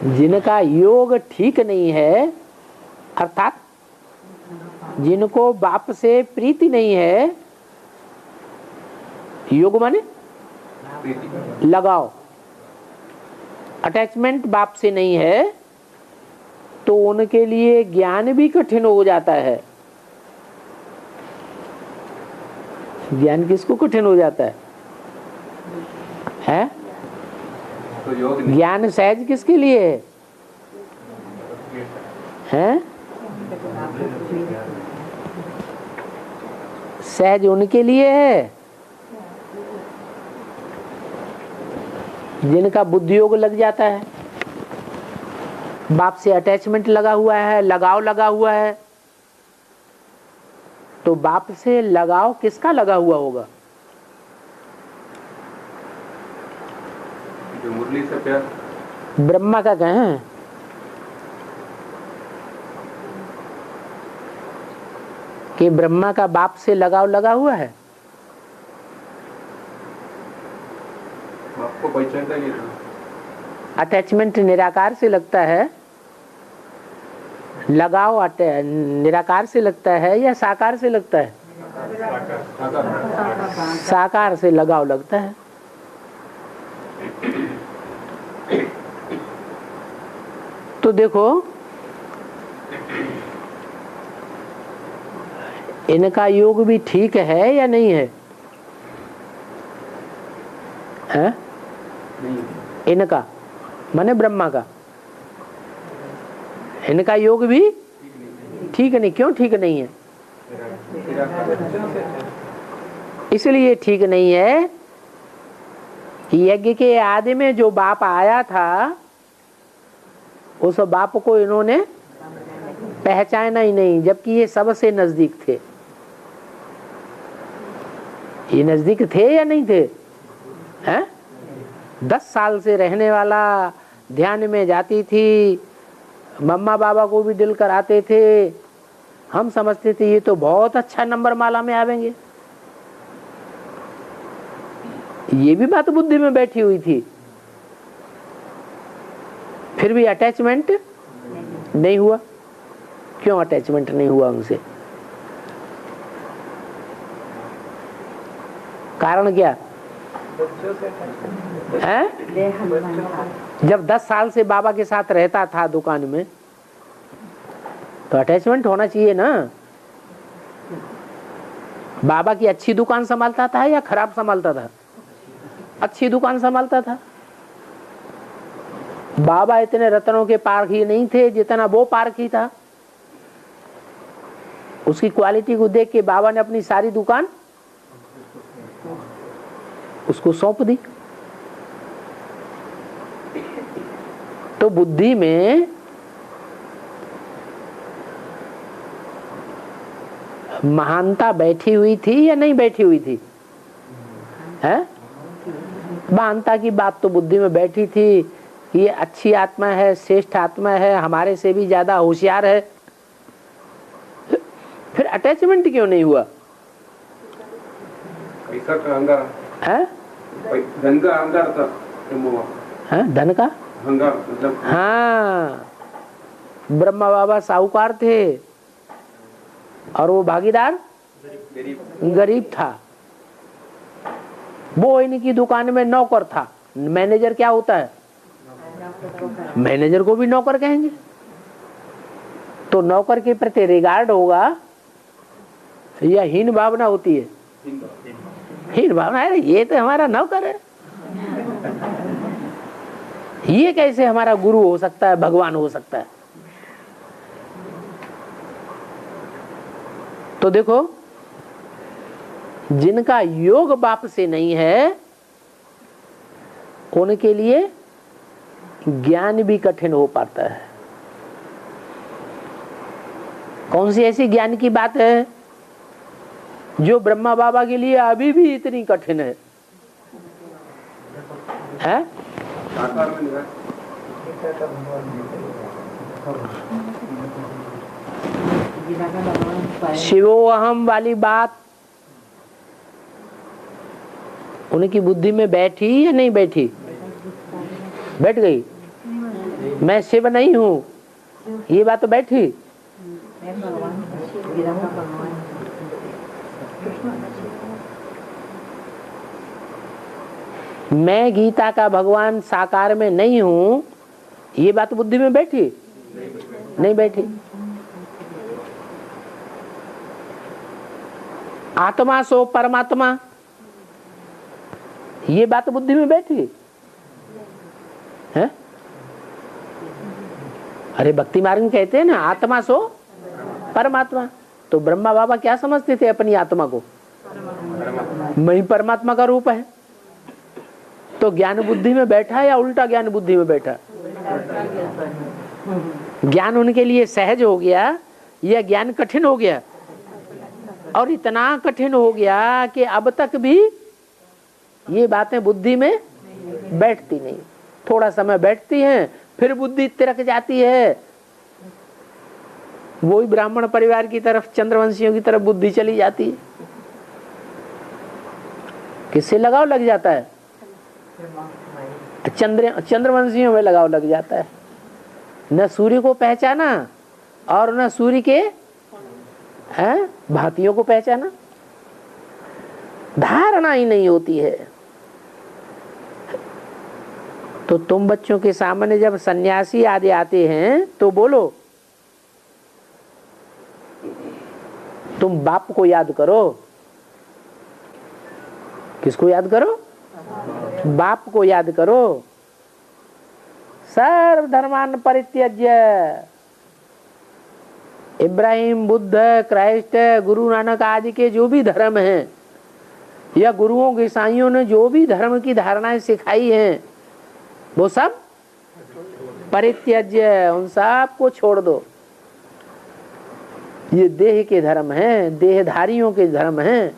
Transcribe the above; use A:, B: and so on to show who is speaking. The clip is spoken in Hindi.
A: जिनका योग ठीक नहीं है, अर्थात जिनको बाप से प्रीति नहीं है, योग माने लगाओ, अटैचमेंट बाप से नहीं है, तो उनके लिए ज्ञान भी कठिन हो जाता है। ज्ञान किसको कठिन हो जाता है? तो ज्ञान सहज किसके लिए है? सहज उनके लिए है जिनका बुद्धि योग लग जाता है, बाप से अटैचमेंट लगा हुआ है, लगाव लगा हुआ है। तो बाप से लगाव किसका लगा हुआ होगा?
B: जो मुरली से प्यार,
A: ब्रह्मा का कहें कि ब्रह्मा का बाप से लगाव लगा हुआ है।
B: बाप को पहचानता ही था।
A: अटैचमेंट निराकार से लगता है, लगाव निराकार से लगता है या साकार से लगता है? साकार से लगाव लगता है। तो देखो, इनका योग भी ठीक है या नहीं है? हैं? इनका माने ब्रह्मा का, इनका योग भी ठीक नहीं। क्यों ठीक नहीं है? इसलिए ठीक नहीं है कि यज्ञ के आदि में जो बाप आया था, उस बाप को इन्होंने पहचाना ही नहीं, जबकि ये सबसे नजदीक थे। ये नजदीक थे या नहीं थे? हैं? 10 साल से रहने वाला, ध्यान में जाती थी, मम्मा बाबा को भी दिल कराते थे। हम समझते थे ये तो बहुत अच्छा नंबर माला में आवेंगे। ये भी बात बुद्धि में बैठी हुई थी, फिर भी अटैचमेंट नहीं हुआ। क्यों अटैचमेंट नहीं हुआ उनसे? कारण क्या है? जब 10 साल से बाबा के साथ रहता था दुकान में, तो अटैचमेंट होना चाहिए ना। बाबा की अच्छी दुकान संभालता था या खराब संभालता था? अच्छी दुकान संभालता था। बाबा इतने रत्नों के पारखी नहीं थे जितना वो पारखी था। उसकी क्वालिटी को देख के बाबा ने अपनी सारी दुकान उसको सौंप दी। तो बुद्धि में महानता बैठी हुई थी या नहीं बैठी हुई थी? है? महानता की बात तो बुद्धि में बैठी थी कि ये अच्छी आत्मा है, श्रेष्ठ आत्मा है, हमारे से भी ज्यादा होशियार है। फिर अटैचमेंट क्यों नहीं हुआ?
B: पैसा का अहंकार
A: है?
B: धन का अहंकार था।
A: है? धन का
B: अहंकार मतलब?
A: हाँ, ब्रह्मा बाबा साहूकार थे और वो भागीदार गरीब था। वो इनकी दुकान में नौकर था। मैनेजर क्या होता है? मैनेजर को भी नौकर कहेंगे। तो नौकर के प्रति रिगार्ड होगा या हीन भावना होती है? हीन भावना है। ये तो हमारा नौकर है, ये कैसे हमारा गुरु हो सकता है, भगवान हो सकता है? तो देखो, जिनका योग बाप से नहीं है, उनके लिए ज्ञान भी कठिन हो पाता है। कौन सी ऐसी ज्ञान की बात है जो ब्रह्मा बाबा के लिए अभी भी इतनी कठिन है? है? शिवोहम वाली बात उनकी बुद्धि में बैठी या नहीं बैठी? बैठ गई। मैं शिव नहीं हूँ, ये बात तो बैठी। मैं गीता का भगवान साकार में नहीं हूँ, ये बात बुद्धि में बैठी? नहीं बैठी। आत्मा सो परमात्मा, ये बात बुद्धि में बैठी है? अरे भक्ति मार्ग में कहते हैं ना, आत्मा सो परमात्मा। तो ब्रह्मा बाबा क्या समझते थे अपनी आत्मा को? मैं ही परमात्मा का रूप है। तो ज्ञान बुद्धि में बैठा या उल्टा ज्ञान बुद्धि में बैठा? ज्ञान उनके लिए सहज हो गया या ज्ञान कठिन हो गया? और इतना कठिन हो गया कि अब तक भी ये बातें बुद्धि में बैठती नहीं। थोड़ा समय बैठती हैं, फिर बुद्धि तिरक जाती है। वही ब्राह्मण परिवार की तरफ, चंद्रवंशियों की तरफ बुद्धि चली जाती है। किससे लगाव लग जाता है? चंद्रवंशियों में लगाव लग जाता है। न सूर्य को पहचाना और न सूर्य के भांतियों को पहचाना, धारणा ही नहीं होती है। तो तुम बच्चों के सामने जब सन्यासी आदि आते हैं तो बोलो, तुम बाप को याद करो। किसको याद करो? बाप को याद करो। सर्व धर्मान परित्यज्य, इब्राहिम, बुद्ध, क्राइस्ट, गुरु नानक आदि के जो भी धर्म हैं, या गुरुओं के ईसाइयों ने जो भी धर्म की धारणाएं सिखाई हैं, वो सब परित्यज्य, उन सब को छोड़ दो। ये देह के धर्म हैं, देहधारियों के धर्म हैं।